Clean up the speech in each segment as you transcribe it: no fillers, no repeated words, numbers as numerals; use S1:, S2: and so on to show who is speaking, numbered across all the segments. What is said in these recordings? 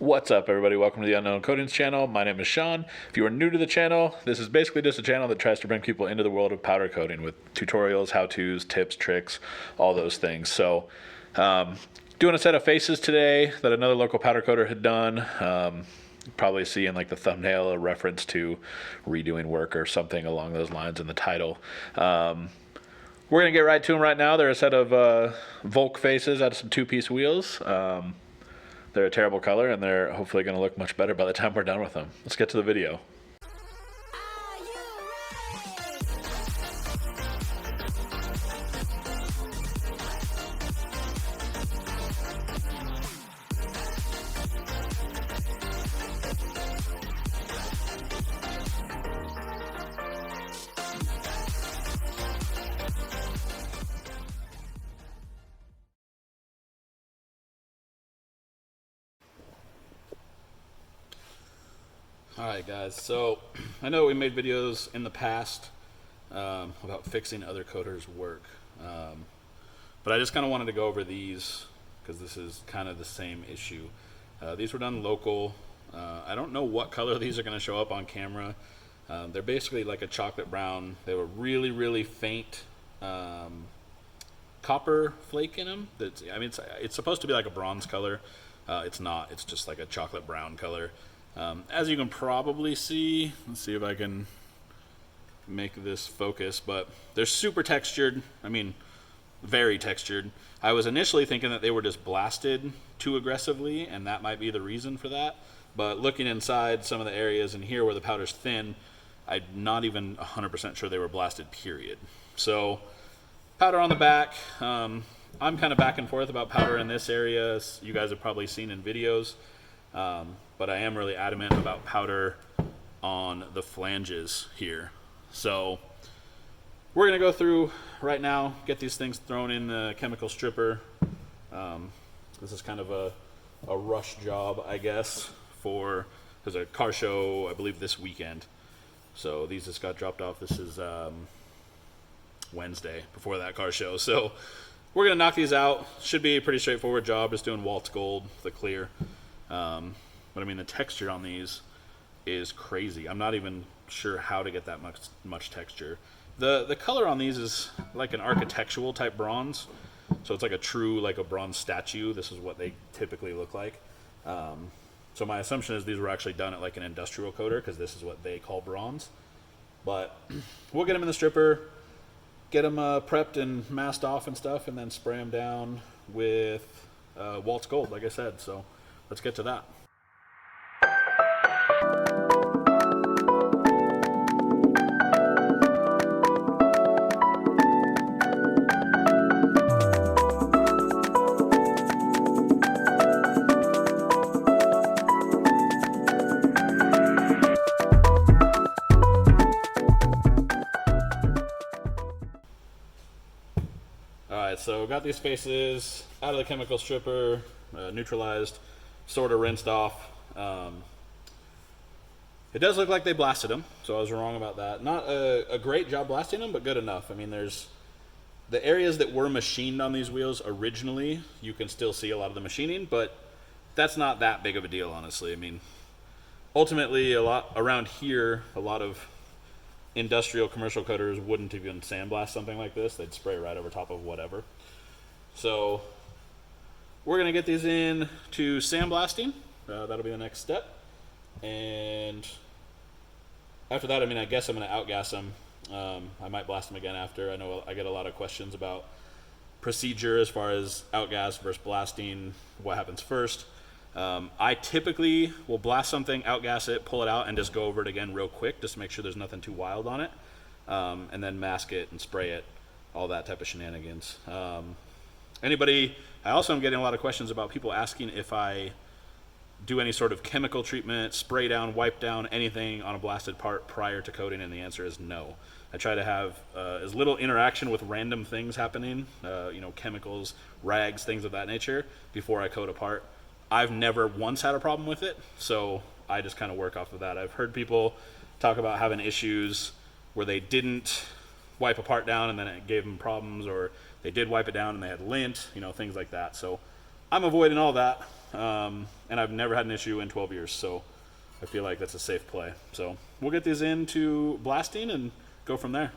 S1: What's up, everybody? Welcome to the Unknown Coatings channel. My name is Sean. If you are new to the channel, this is basically just a channel that tries to bring people into the world of powder coating with tutorials, how-tos, tips, tricks, all those things. So, doing a set of faces today that another local powder coater had done. Probably see in like the thumbnail a reference to redoing work or something along those lines in the title. We're gonna get right to them right now. They're a set of Volk faces out of some two-piece wheels. They're a terrible color, and they're hopefully going to look much better by the time we're done with them. Let's get to the video. Alright guys, so I know we made videos in the past about fixing other coaters' work, but I just kind of wanted to go over these because this is kind of the same issue. These were done local. I don't know what color these are going to show up on camera. They're basically like a chocolate brown. They were really faint copper flake in them. I mean, it's supposed to be like a bronze color. It's not. It's just like a chocolate brown color. As you can probably see, let's see if I can make this focus, but they're super textured. I mean, very textured. I was initially thinking that they were just blasted too aggressively, and that might be the reason for that. But looking inside some of the areas in here where the powder's thin, I'm not even 100% sure they were blasted, period. So, powder on the back. I'm kind of back and forth about powder in this area, as you guys have probably seen in videos. But I am really adamant about powder on the flanges here. So we're going to go through right now, get these things thrown in the chemical stripper. This is kind of a rush job, I guess, there's a car show, I believe, this weekend. So these just got dropped off. This is Wednesday before that car show. So we're going to knock these out. Should be a pretty straightforward job, just doing waltz gold, the clear. But I mean, the texture on these is crazy. I'm not even sure how to get that much texture. The color on these is like an architectural type bronze. So it's like a true, like a bronze statue. This is what they typically look like. So my assumption is these were actually done at like an industrial coater, because this is what they call bronze. But we'll get them in the stripper, get them prepped and masked off and stuff, and then spray them down with waltz gold, like I said. So let's get to that. Alright, so got these faces out of the chemical stripper, neutralized, sort of rinsed off. It does look like they blasted them, so I was wrong about that. Not a great job blasting them, but good enough. I mean, there's the areas that were machined on these wheels originally, you can still see a lot of the machining, but that's not that big of a deal, honestly. I mean, ultimately, a lot around here, a lot of industrial commercial coaters wouldn't even sandblast something like this. They'd spray right over top of whatever. So we're going to get these in to sandblasting. That'll be the next step. And after that, I mean, I guess I'm going to outgas them. I might blast them again after. I know I get a lot of questions about procedure as far as outgas versus blasting, what happens first. I typically will blast something, outgas it, pull it out, and just go over it again real quick, just to make sure there's nothing too wild on it, and then mask it and spray it, all that type of shenanigans. I also am getting a lot of questions about people asking if I do any sort of chemical treatment, spray down, wipe down, anything on a blasted part prior to coating, and the answer is no. I try to have as little interaction with random things happening, chemicals, rags, things of that nature, before I coat a part. I've never once had a problem with it, so I just kind of work off of that. I've heard people talk about having issues where they didn't wipe a part down and then it gave them problems, or they did wipe it down and they had lint, things like that. So I'm avoiding all that. and I've never had an issue in 12 years, so I feel like that's a safe play. So we'll get these into blasting and go from there.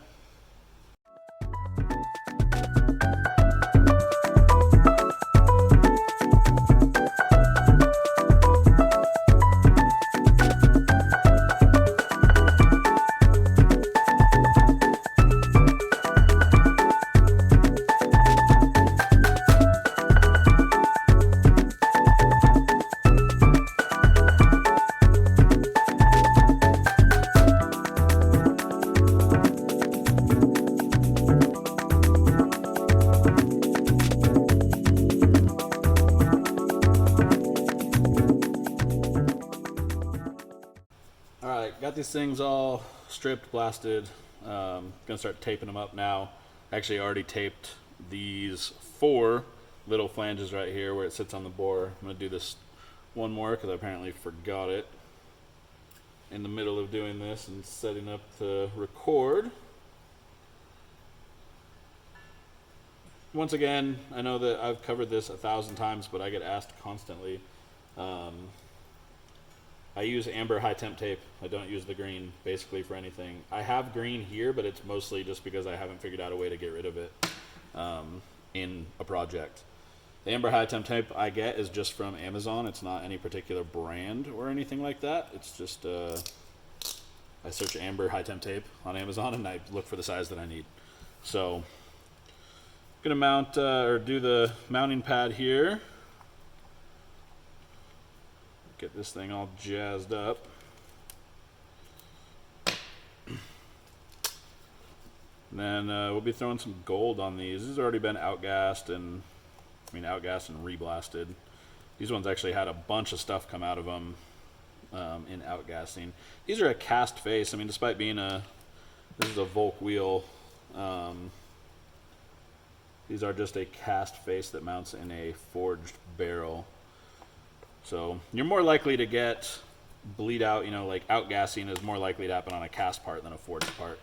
S1: Got these things all stripped, blasted. Gonna start taping them up now. Actually already taped these 4 little flanges right here where it sits on the bore. I'm gonna do this one more because I apparently forgot it in the middle of doing this and setting up to record. Once again, I know that I've covered this 1,000 times, but I get asked constantly. I use amber high temp tape. I don't use the green basically for anything. I have green here, but it's mostly just because I haven't figured out a way to get rid of it in a project. The amber high temp tape I get is just from Amazon. It's not any particular brand or anything like that. It's just, I search amber high temp tape on Amazon and I look for the size that I need. So, I'm gonna mount, or do the mounting pad here. Get this thing all jazzed up. And then we'll be throwing some gold on these. This has already been outgassed and reblasted. These ones actually had a bunch of stuff come out of them in outgassing. These are a cast face. I mean, despite being this is a Volk wheel. These are just a cast face that mounts in a forged barrel. So you're more likely to get bleed out, like outgassing is more likely to happen on a cast part than a forged part.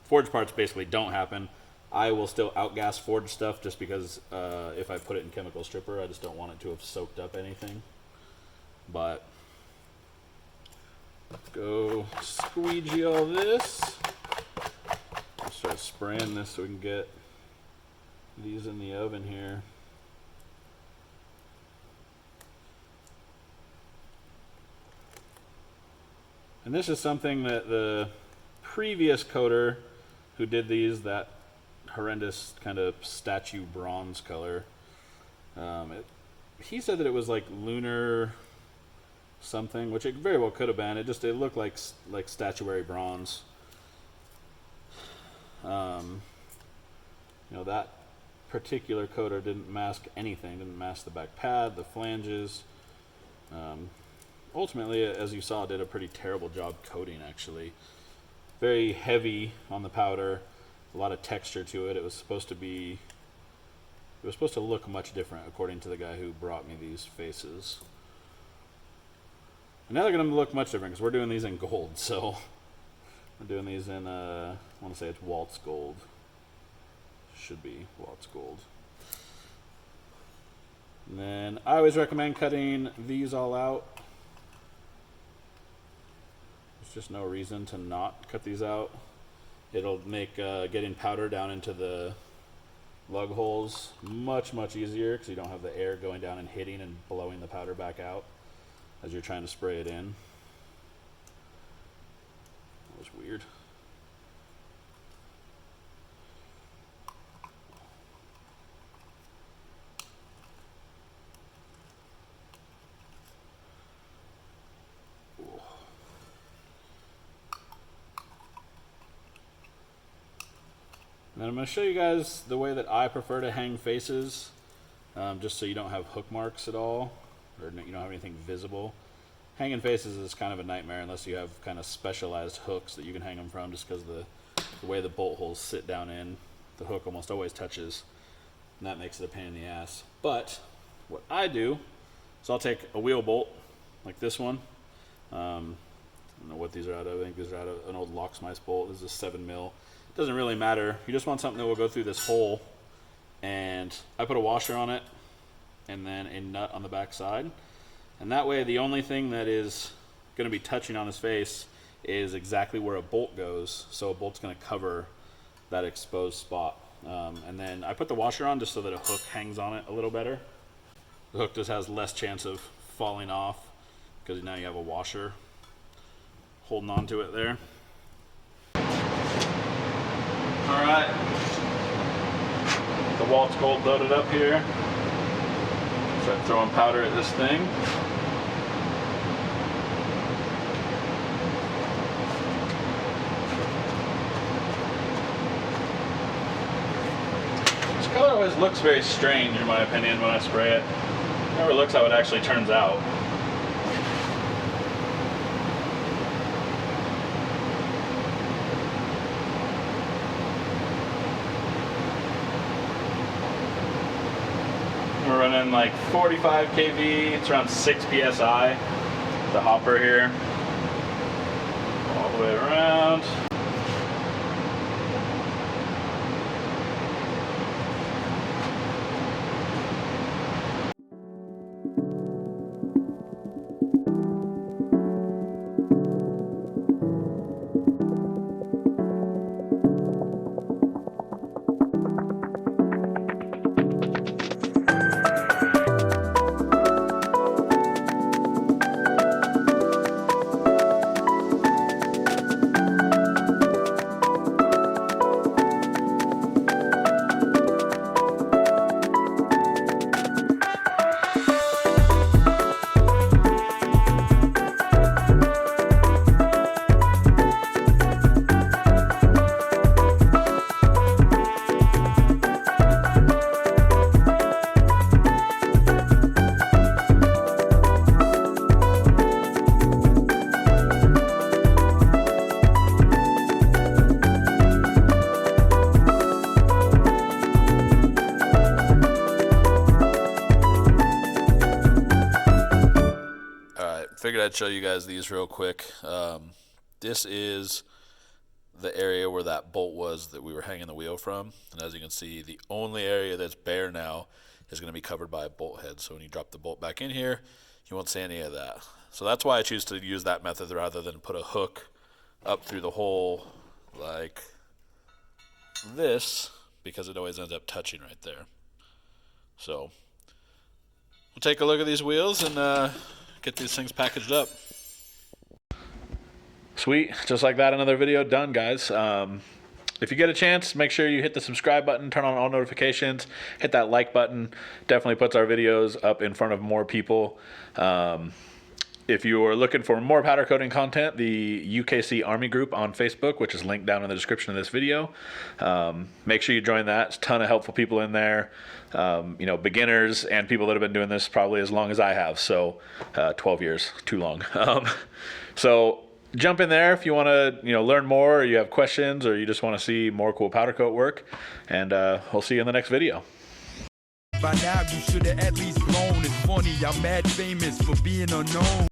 S1: Forged parts basically don't happen. I will still outgas forged stuff just because if I put it in chemical stripper, I just don't want it to have soaked up anything. But let's go squeegee all this. I'll start spraying this so we can get these in the oven here. And this is something that the previous coater who did these, that horrendous kind of statue bronze color, he said that it was like lunar something, which it very well could have been. It looked like statuary bronze. That particular coater didn't mask anything, didn't mask the back pad, the flanges. Ultimately, as you saw, did a pretty terrible job coating, actually. Very heavy on the powder, a lot of texture to it. It was supposed to look much different, according to the guy who brought me these faces. And now they're going to look much different, because we're doing these in gold, so we're doing these in, I want to say it's waltz gold. Should be waltz gold. And then I always recommend cutting these all out. Just no reason to not cut these out. It'll make getting powder down into the lug holes much easier because you don't have the air going down and hitting and blowing the powder back out as you're trying to spray it in. That was weird. And I'm going to show you guys the way that I prefer to hang faces, just so you don't have hook marks at all, or you don't have anything visible. Hanging faces is kind of a nightmare unless you have kind of specialized hooks that you can hang them from, just because the way the bolt holes sit down in, the hook almost always touches, and that makes it a pain in the ass. But what I do is I'll take a wheel bolt, like this one. I don't know what these are out of. I think these are out of an old locksmith's bolt. This is a 7 mil. Doesn't really matter. You just want something that will go through this hole, and I put a washer on it, and then a nut on the back side. And that way the only thing that is going to be touching on his face is exactly where a bolt goes. So a bolt's going to cover that exposed spot. And then I put the washer on just so that a hook hangs on it a little better. The hook just has less chance of falling off because now you have a washer holding on to it there. All right, the Waltz Gold loaded up here. Start throwing powder at this thing. This color always looks very strange in my opinion when I spray it. It never looks how it actually turns out. We're running like 45 kV, it's around 6 psi. The hopper here, all the way around. Figured I'd show you guys these real quick. This is the area where that bolt was that we were hanging the wheel from, and as you can see, the only area that's bare now is going to be covered by a bolt head. So when you drop the bolt back in here, you won't see any of that. So that's why I choose to use that method rather than put a hook up through the hole like this, because it always ends up touching right there. So we'll take a look at these wheels and get these things packaged up. Sweet, just like that, another video done, guys. If you get a chance, make sure you hit the subscribe button, turn on all notifications, hit that like button. Definitely puts our videos up in front of more people. If you are looking for more powder coating content, the UKC Army group on Facebook, which is linked down in the description of this video, make sure you join that. It's a ton of helpful people in there, you know, beginners and people that have been doing this probably as long as I have. So 12 years, too long. So jump in there if you want to, you know, learn more, or you have questions, or you just want to see more cool powder coat work. And we'll see you in the next video.
S2: By now you should have at least known. It's funny, I'm mad famous for being unknown.